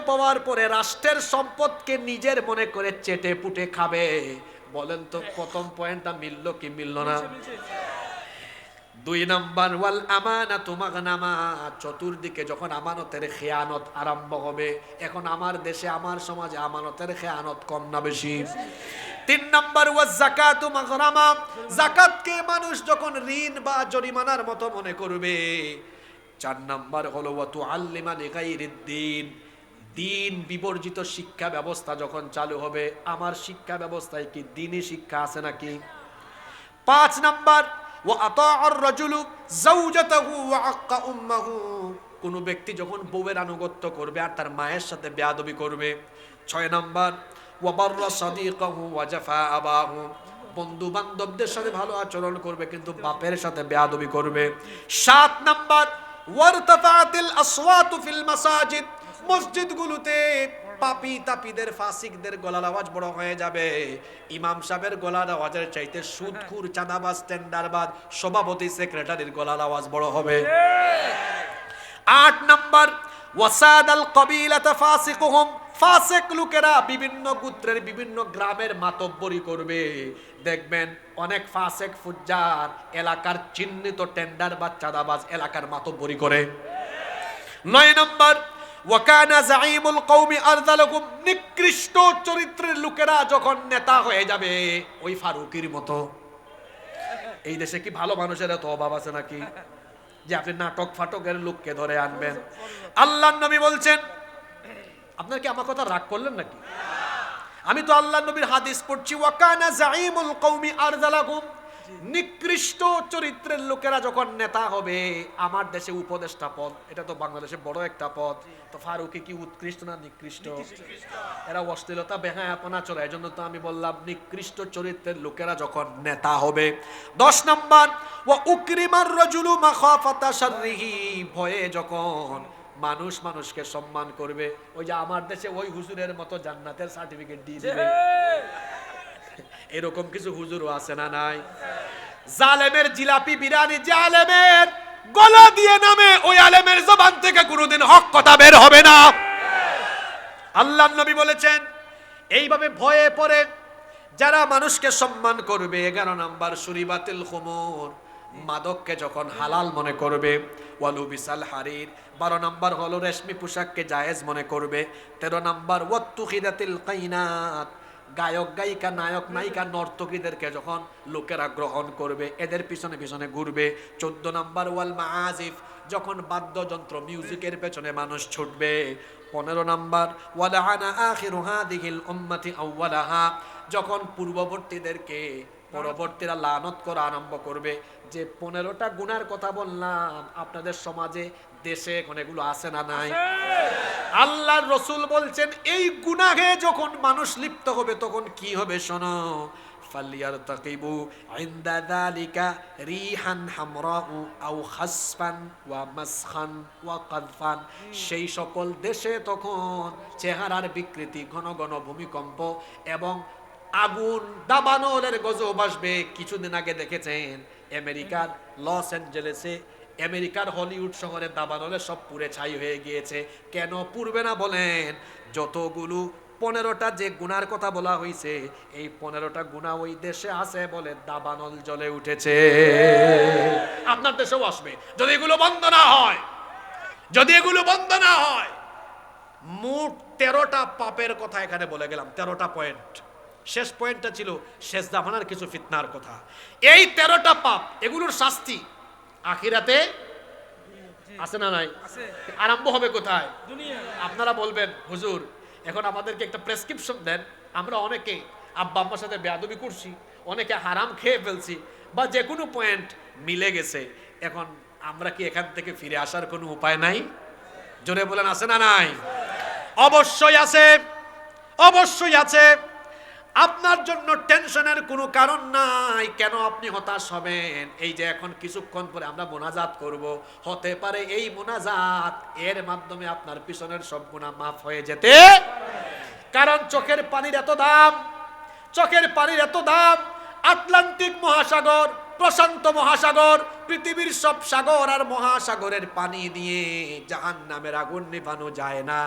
পাওয়ার পরে রাষ্ট্রের সম্পদকে নিজের মনে করে চেটে পুটে খাবে। বলেন তো প্রথম পয়েন্টটা মিললো কি মিলল না? 2 নাম্বার ওয়াল আমানাতু মাগনামা, চতুর্দিকে যখন আমানতের খেয়ানত আরম্ভ হবে। এখন আমার দেশে আমার সমাজে আমানতের খেয়ানত কম না বেশি? 3 নাম্বার ওয়াজ যাকাতু মাগরামা, যাকাতকে মানুষ যখন ঋণ বা জরিমানার মতো মনে করবে। 4 নাম্বার হলো ওয়া তুআল্লিমা লিগাইরিদ্দিন, দিন বিবর্জিত শিক্ষা ব্যবস্থা যখন চালু হবে। আমার শিক্ষা ব্যবস্থায় কি দ্বীনি শিক্ষা আছে নাকি? 5 নাম্বার ওয়া আতাআর রাজুলু যাওজাতাহু ওয়া আক্কা উম্মাহু, কোন ব্যক্তি যখন বউয়ের আনুগত্য করবে আর তার মায়ের সাথে বেয়াদবি করবে। 6 নাম্বার ওয়া বাররা সাদিকাহু ওয়া জাফা আবাহু, বন্ধু বান্ধবদের সাথে ভালো আচরণ করবে কিন্তু বাপের সাথে বেয়াদবি করবে। 7 নাম্বার ওয়ারতাফাতিল আসওয়াতু ফিল মাসাজিদ, মসজিদগুলোতে পাপী তাপীদের ফাসিকদের গলার আওয়াজ বড় হয়ে যাবে। ইমাম সাহেবের গলার আওয়াজের চাইতে সুদখোর চাঁদাবাজ টেন্ডারবাজ সভাপতি সেক্রেটারির গলার আওয়াজ বড় হবে। 8 নাম্বার ওয়াসাদাল কবিলাতা ফাসিকুহুম, ফাসিক লোকেরা বিভিন্ন গোত্রের বিভিন্ন গ্রামের মাতব্বরি করবে। দেখবেন অনেক ফাসিক ফুজ্জার এলাকার চিহ্নিত টেন্ডারবাজ চাঁদাবাজ এলাকার মাতব্বরি করে। 9 নাম্বার ওয়াকানা যাঈমুল কওমি আরযালাকুম, নিকৃষ্ট চরিত্রের লোকেরা যখন নেতা হয়ে যাবে ওই ফারুকীর মতো। এই দেশে কি ভালো মানুষের এত অভাব আছে নাকি যে আপনি নাটক ফাটকের লোককে ধরে আনবেন? আল্লাহর নবী বলছেন, আপনার কি আমার কথা রাগ করলেন নাকি? আমি তো আল্লাহর নবীর হাদিস পড়ছি, ওয়াকানা যাঈমুল কওমি আরযালাকুম, নিকৃষ্ট চরিত্রের লোকেরা যখন নেতা হবে। আমার দেশে উপদেষ্টা পদ, এটা তো বাংলাদেশে বড় একটা পদ, তো ফারুকী কি উৎকৃষ্ট না নিকৃষ্ট? এরা অশ্লীলতা বেহায়াপনা চলে, এই জন্য তো আমি বললাম নিকৃষ্ট চরিত্রের লোকেরা যখন নেতা হবে। 10 নাম্বার ওয়া উকরিমার রাজুলু মাখাফাতা শাররিহি, ভয়ে যখন মানুষ মানুষকে সম্মান করবে। ওই যে আমার দেশে ওই হুজুরের মতো জান্নাতের সার্টিফিকেট দিয়ে দিবে, এরকম কিছু হুজুরও আছে না নাই? জালেমের জিলাপি বিরানি যে আলেমের গলা দিয়ে নামে, ওই আলেমের জবান থেকে কোনোদিন হক কথা বের হবে না। আল্লাহর নবী বলেছেন এইভাবে ভয়ে পড়ে যারা মানুষকে সম্মান করবে। 11 নাম্বার সুরিবাতিল খুমুর, মাদককে যখন হালাল মনে করবে। ওয়ালু বিসাল হারির, 12 নাম্বার হলো রেশমি পোশাককে জায়েজ মনে করবে। 13 নাম্বার ওয়াত্তুখিদাতিল কাইনাত, গায়ক গায়িকা নায়ক নায়িকা নর্তকীদেরকে যখন লোকেরা গ্রহণ করবে, এদের পিছনে পিছনে ঘুরবে। 14 নাম্বার ওয়াল মাআজিফ, যখন বাদ্যযন্ত্র মিউজিকের পেছনে মানুষ ছুটবে। 15 নাম্বার ওয়ালাআনা আখিরু হাদিহিল উম্মতি আউওয়ালাহা, যখন পূর্ববর্তীদেরকে পরবর্তীরা লানত করা আরম্ভ করবে। যে 15টা গুনার কথা বললাম, আপনাদের সমাজে দেশে এখন এগুলো আছে না নাই? আল্লাহর রাসূল বলছেন এই গুনাহে যখন মানুষ লিপ্ত হবে তখন কি হবে শোনো। ফালিয়ারতাকিবু ইনদা যালিকা রিহান হামরাউ আও খাসফান ওয়া মাসখান ওয়া কাযফান, সেই সকল দেশে তখন চেহারার বিকৃতি, ঘন ঘন ভূমিকম্প এবং আগুন দাবানলের গজব আসবে। কিছুদিন আগে দেখেছেন আমেরিকার লস অ্যাঞ্জেলেসে, আমেরিকার হলিউড শহরে দাবানলে সব পুড়ে ছাই হয়ে গিয়েছে। কেন পুড়বে না বলেন? যতগুলো 15টা যে গুনার কথা বলা হয়েছে, এই 15টা গুনাহ ওই দেশে আছে বলে দাবানল জ্বলে উঠেছে। আপনার দেশেও আসবে যদি এগুলো বন্ধ না হয়। যদি এগুলো বন্ধ না হয়, মোট 13টা পাপের কথা এখানে বলে গেলাম, 13টা পয়েন্ট। শেষ পয়েন্টটা ছিল শেষ জামানার কিছু ফিতনার কথা। এই 13টা পাপ, এগুলোর শাস্তি আখিরাতে আছে না নাই? আরম্ভ হবে কোথায়? আপনারা বলবেন হুজুর এখন আমাদেরকে একটা প্রেসক্রিপশন দেন। আমরা অনেকে আব্বা আম্মার সাথে বেয়াদবি করছি, অনেকে হারাম খেয়ে ফেলছি, বা যে কোনো পয়েন্ট মিলে গেছে, এখন আমরা কি এখান থেকে ফিরে আসার কোনো উপায় নাই? জোরে বলেন আছে না নাই? অবশ্যই আছে, অবশ্যই আছে। আপনার জন্য টেনশনের কোনো কারণ নাই। কেন আপনি হতাশ হবেন? এই যে এখন কিছুক্ষণ পরে আমরা মোনাজাত করব, হতে পারে এই মোনাজাত এর মাধ্যমে আপনার পিছনের সব গুনাহ মাফ হয়ে যেতে। কারণ চোখের পানির এত দাম, চোখের পানির এত দাম। আটলান্টিক মহাসাগর প্রশান্ত মহাসাগর, পৃথিবীর সব সাগর আর মহাসাগরের পানি দিয়ে জাহান্নামের আগুন নিভানো যায় না।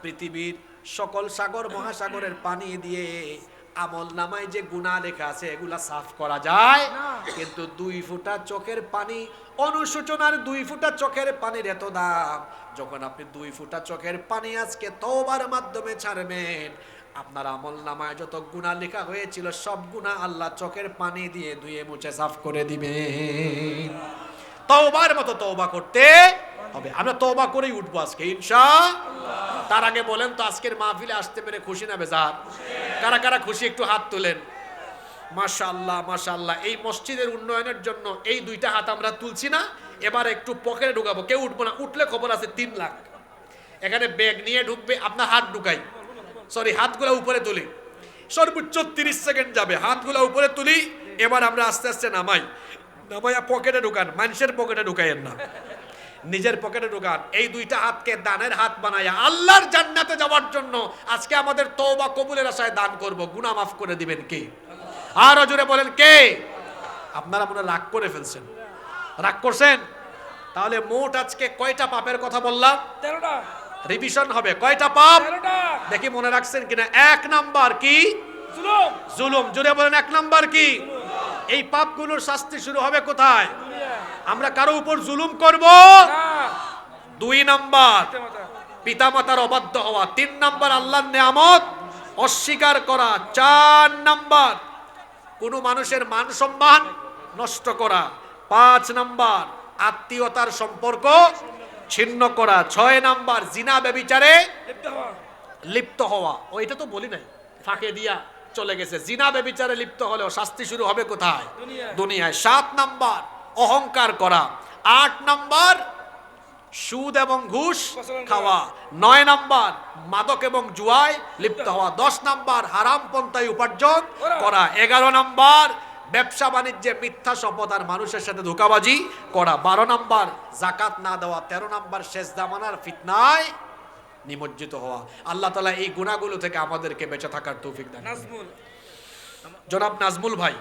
পৃথিবীর সকল সাগর মহাসাগরের পানি দিয়ে আমল নামায় যে গুনাহ লেখা আছে এগুলা সাফ করা যায় কিন্তু 2 ফোঁটা চোখের পানি অনুশোচনার 2 ফোঁটা চোখের পানির এত দাম। যখন আপনি 2 ফোঁটা চোখের পানি আজকে তওবার মাধ্যমে ছাড়বেন, আপনার আমল নামায় যত গুনাহ লেখা হয়েছিল সব গুনাহ আল্লাহ চোখের পানি দিয়ে ধুয়ে মুছে সাফ করে দিবে। তওবার মতো তওবা করতে হবে। আমরা তওবা করেই উঠবো আজকে ইনশাআল্লাহ। তার আগে বলেন তো আজকের মাহফিলে আসতে পেরে খুশি না বেজার? কারা কারা খুশি একটু হাত তোলেন। মাশাআল্লাহ মাশাআল্লাহ। এই মসজিদের উন্নয়নের জন্য এই 2টা হাত আমরা তুলছি না, এবার একটু পকেটে ঢুকাবো। কেউ উঠবো না, উঠলে খবর আছে 3 লাখ। এখানে ব্যাগ নিয়ে ঢুকবে, আপনার হাত ঢুকাই, সরি হাতগুলো উপরে তুলি, সর্বোচ্চ 30 সেকেন্ড যাবে। হাতগুলো উপরে তুলি, এবার আমরা আস্তে আস্তে নামাইয়া পকেটে ঢুকান। মানুষের পকেটে ঢুকাইয়েন না, নিজের পকেটে ঢুকান। এই 2টা হাতকে দানের হাত বানায়া আল্লাহর জান্নাতে যাওয়ার জন্য আজকে আমাদের তওবা কবুলের আশায় দান করব। গুনাহ মাফ করে দিবেন কে? আরো জোরে বলেন কে? আপনারা মনে রাগ করে ফেলছেন, রাগ করছেন? তাহলে মোট আজকে কয়টা পাপের কথা বললাম? 13টা। রিভিশন হবে। কয়টা পাপ 13টা। দেখি মনে রাখছেন কিনা। 1 নাম্বার কি? জুলুম। জুলুম। জোরে বলেন 1 নাম্বার কি? এই পাপগুলোর শাস্তি শুরু হবে কোথায়? আমরা কারো উপর জুলুম করব না। 2 নাম্বার পিতামাতার অবাধ্য হওয়া। 3 নাম্বার আল্লাহর নিয়ামত অস্বীকার করা। 4 নাম্বার কোন মানুষের মান সম্মান নষ্ট করা। 5 নাম্বার আত্মীয়তার সম্পর্ক ছিন্ন করা। 6 নাম্বার জিনা ব্যভিচারে লিপ্ত হওয়া। ওইটা তো বলি নাই, ফাঁকে দিয়া চলে গেছে। জিনা ব্যভিচারে লিপ্ত হলেও শাস্তি শুরু হবে কোথায়? দুনিয়ায়। 7 নাম্বার অহংকার করা। 8 নাম্বার সুদ এবং ঘুষ খাওয়া। 9 নাম্বার মাদক এবং জুয়ায় লিপ্ত হওয়া। 10 নাম্বার হারাম পন্থায় উপার্জন করা। 11 নাম্বার ব্যবসা বাণিজ্যে মিথ্যা শপথ আর মানুষের সাথে ধোঁকাবাজি করা। 12 নাম্বার জাকাত না দেওয়া। 13 নাম্বার শেষ জামানার ফিতনায় নিমজ্জিত হওয়া। আল্লাহ তাআলা এই গুনাহগুলো থেকে আমাদেরকে বেঁচে থাকার তৌফিক দান করুন। জনাব নাজমুল ভাই।